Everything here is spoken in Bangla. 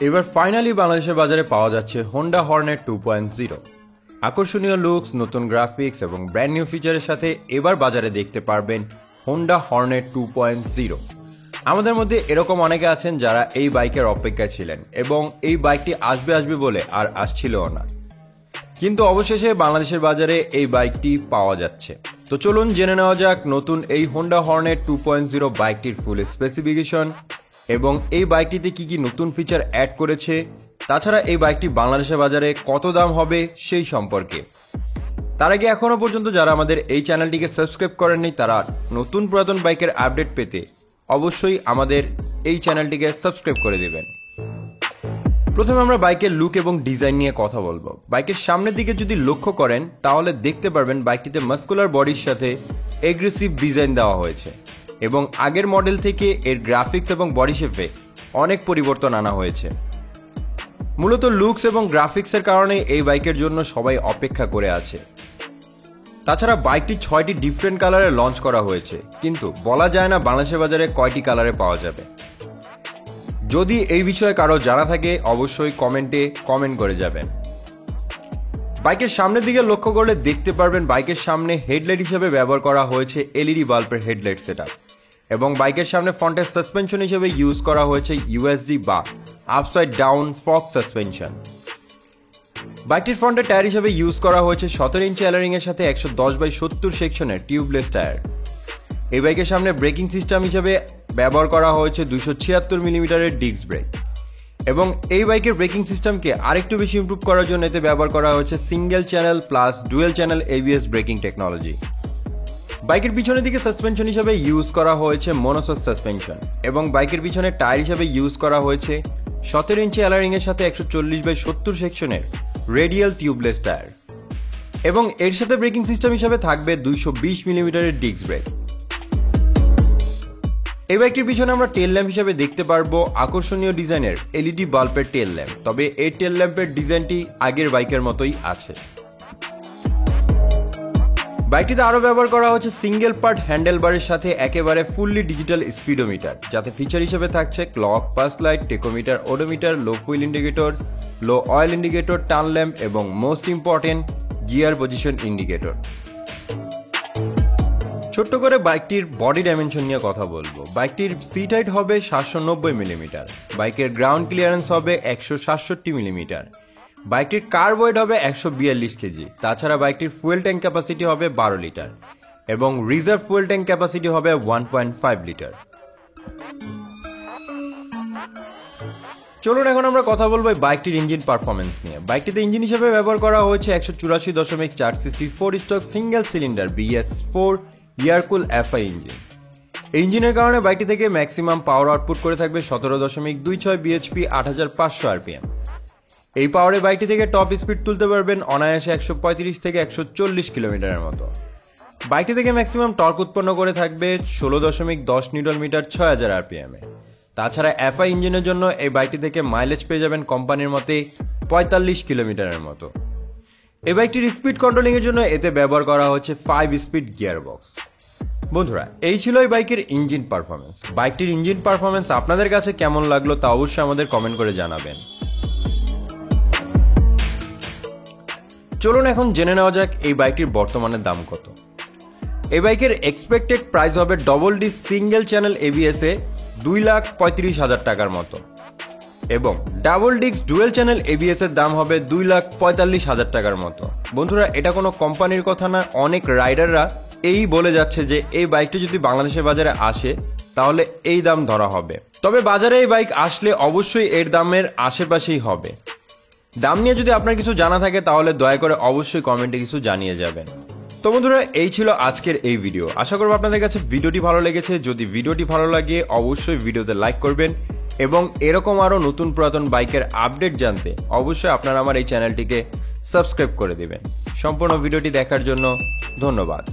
এবার ফাইনালি বাংলাদেশের বাজারে পাওয়া যাচ্ছে হোন্ডা হর্নেট 2.0। আকর্ষণীয় লুকস, নতুন গ্রাফিক্স এবং ব্র্যান্ড নিউ ফিচারের সাথে এবার বাজারে দেখতে পারবেন হোন্ডা হর্নেট 2.0। আমাদের মধ্যে এরকম অনেকে আছেন যারা এই বাইকের অপেক্ষায় ছিলেন এবং এই বাইকটি আসবে বলে আর আসছিলও না, কিন্তু অবশেষে বাংলাদেশের বাজারে এই বাইকটি পাওয়া যাচ্ছে। তো চলুন জেনে নেওয়া যাক নতুন এই হোন্ডা হর্নেট 2.0 বাইকটির ফুল স্পেসিফিকেশন এবং এই বাইকটিতে কি কি নতুন ফিচার অ্যাড করেছে, তাছাড়া এই বাইকটি বাংলাদেশের বাজারে কত দাম হবে সেই সম্পর্কে। তার আগে এখনো পর্যন্ত যারা আমাদের এই চ্যানেলটিকে সাবস্ক্রাইব করেননি তারা নতুন পুরাতন বাইকের আপডেট পেতে অবশ্যই আমাদের এই চ্যানেলটিকে সাবস্ক্রাইব করে দেবেন। প্রথমে আমরা বাইকের লুক এবং ডিজাইন নিয়ে কথা বলবো। বাইকের সামনের দিকে যদি লক্ষ্য করেন তাহলে দেখতে পারবেন বাইকটিতে মাস্কুলার বডির সাথে এগ্রেসিভ ডিজাইন দেওয়া হয়েছে এবং আগের মডেল থেকে এর গ্রাফিক্স এবং বডি শেপে অনেক পরিবর্তন আনা হয়েছে। মূলত লুকস এবং গ্রাফিক্সের কারণে এই বাইকের জন্য সবাই অপেক্ষা করে আছে। তাছাড়া বাইকটি 6টি ডিফারেন্ট কালারে লঞ্চ করা হয়েছে, কিন্তু বলা যায় না বাংলাদেশের বাজারে কয়টি কালারে পাওয়া যাবে। যদি এই বিষয়ে কারো জানা থাকে অবশ্যই কমেন্টে কমেন্ট করে যাবেন। বাইকের সামনের দিকে লক্ষ্য করলে দেখতে পারবেন বাইকের সামনে হেডলাইট হিসেবে ব্যবহার করা হয়েছে এলইডি বাল্বের হেডলাইট সেটআপ এবং বাইকের সামনে ফ্রন্টের সাসপেনশন হিসেবে ইউজ করা হয়েছে ইউএসডি বা আপসাইড ডাউন ফক সাসপেনশন। বাইকটির ফ্রন্টের টায়ার হিসেবে ইউজ করা হয়েছে 17 ইঞ্চি অ্যালোরিং এর সাথে 110/70 সেকশনের টিউবলেস টায়ার। এই বাইকের সামনে ব্রেকিং সিস্টেম হিসেবে ব্যবহার করা হয়েছে 276 মিলিমিটারের ডিস্ক ব্রেক এবং এই বাইকের ব্রেকিং সিস্টেমকে আরেকটু বেশি ইমপ্রুভ করার জন্য এতে ব্যবহার করা হয়েছে single channel plus dual channel ABS braking technology. বাইকের পিছনের দিকে সাসপেনশন হিসেবে ইউজ করা হয়েছে মনোশক সাসপেনশন এবং বাইকের পিছনে টায়ার হিসেবে ইউজ করা হয়েছে 17 ইঞ্চি অ্যালোরিং এর সাথে 140/70 সেকশনের রেডিয়াল টিউবলেস টায়ার এবং এর সাথে ব্রেকিং সিস্টেম হিসেবে থাকবে 220 মিলিমিটারের ডিস্ক ব্রেক। এই বাইকটির পিছনে আমরা টেল ল্যাম্প হিসেবে দেখতে পারবো আকর্ষণীয় ডিজাইনের এলইডি বাল্বের টেল ল্যাম্প, তবে এই টেল ল্যাম্পের ডিজাইনটি আগের বাইকের মতোই আছে। বাইকটিতে আরও ব্যবহার করা হচ্ছে সিঙ্গেল পার্ট হ্যান্ডেলবারের সাথে একেবারে ফুললি ডিজিটাল স্পিডোমিটার, যাতে ফিচার হিসেবে থাকছে clock, pass light, tachometer, odometer, low fuel indicator, low oil indicator, turn lamp এবং most important gear position indicator. ছোট্ট করে বাইকটির বডি ডাইমেনশন নিয়ে কথা বলবো। বাইকটির সিট হাইট হবে 790 মিলিমিটার, বাইকের গ্রাউন্ড ক্লিয়ারেন্স হবে 167 মিলিমিটার, বাইকটির কার্ব ওয়েট হবে 142 কেজি। তাছাড়া বাইকটির ফুয়েল ট্যাঙ্ক ক্যাপাসিটি হবে 12 লিটার এবং রিজার্ভ ফুয়েল ট্যাঙ্ক ক্যাপাসিটি হবে 1.5 লিটার। চলুন এখন আমরা কথা বলবো বাইকটির ইঞ্জিন পারফরমেন্স নিয়ে। বাইকটিতে ইঞ্জিন হিসেবে ব্যবহার করা হয়েছে 184.4 CC 4 stroke single cylinder BS4 air cool FI engine. এই ইঞ্জিনের কারণে বাইকটি থেকে ম্যাক্সিমাম পাওয়ার আউটপুট করে থাকবে 17.26 bhp 8500 rpm। এই পাওয়ারে বাইকটি থেকে টপ স্পিড তুলতে পারবেন অনায়াসে 135 থেকে 140 কিলোমিটারের মতো। বাইকটি থেকে ম্যাক্সিমাম টর্ক উৎপন্ন করে থাকবে 16.10 নিউটন মিটার 6000 rpm এ। তাছাড়া FI ইঞ্জিনের জন্য এই বাইকটি থেকে মাইলেজ পেয়ে যাবেন কোম্পানির মতে 45 কিলোমিটারের মতো। এই বাইকটির স্পিড কন্ট্রোলিং এর জন্য এতে ব্যবহার করা হচ্ছে 5 স্পিড গিয়ার বক্স। বন্ধুরা, এই ছিল এই বাইকের ইঞ্জিন পারফরমেন্স। বাইকটির ইঞ্জিন পারফরমেন্স আপনাদের কাছে কেমন লাগলো তা অবশ্যই আমাদের কমেন্ট করে জানাবেন। চলুন এখন জেনে নেওয়া যাক এই বাইকটির বর্তমানে দাম কত। এই বাইকের এক্সপেক্টেড প্রাইস হবে double D single channel ABS এ 2,35,000 টাকার মতো এবং double disc dual channel ABS এর দাম হবে 2,45,000 টাকার মতো। বন্ধুরা, এটা কোনো কোম্পানির কথা না, অনেক রাইডাররা এই বলে যাচ্ছে যে এই বাইকটি যদি বাংলাদেশের বাজারে আসে তাহলে এই দাম ধরা হবে। তবে বাজারে এই বাইক আসলে অবশ্যই এর দামের আশেপাশেই হবে। দাম নিয়ে যদি আপনার কিছু জানা থাকে তাহলে দয়া করে অবশ্যই কমেন্টে কিছু জানিয়ে যাবেন। তো বন্ধুরা, এই ছিল আজকের এই ভিডিও। আশা করব আপনাদের কাছে ভিডিওটি ভালো লেগেছে। যদি ভিডিওটি ভালো লাগে অবশ্যই ভিডিওতে লাইক করবেন এবং এরকম আরও নতুন পুরাতন বাইকের আপডেট জানতে অবশ্যই আপনারা আমার এই চ্যানেলটিকে সাবস্ক্রাইব করে দিবেন। সম্পূর্ণ ভিডিওটি দেখার জন্য ধন্যবাদ।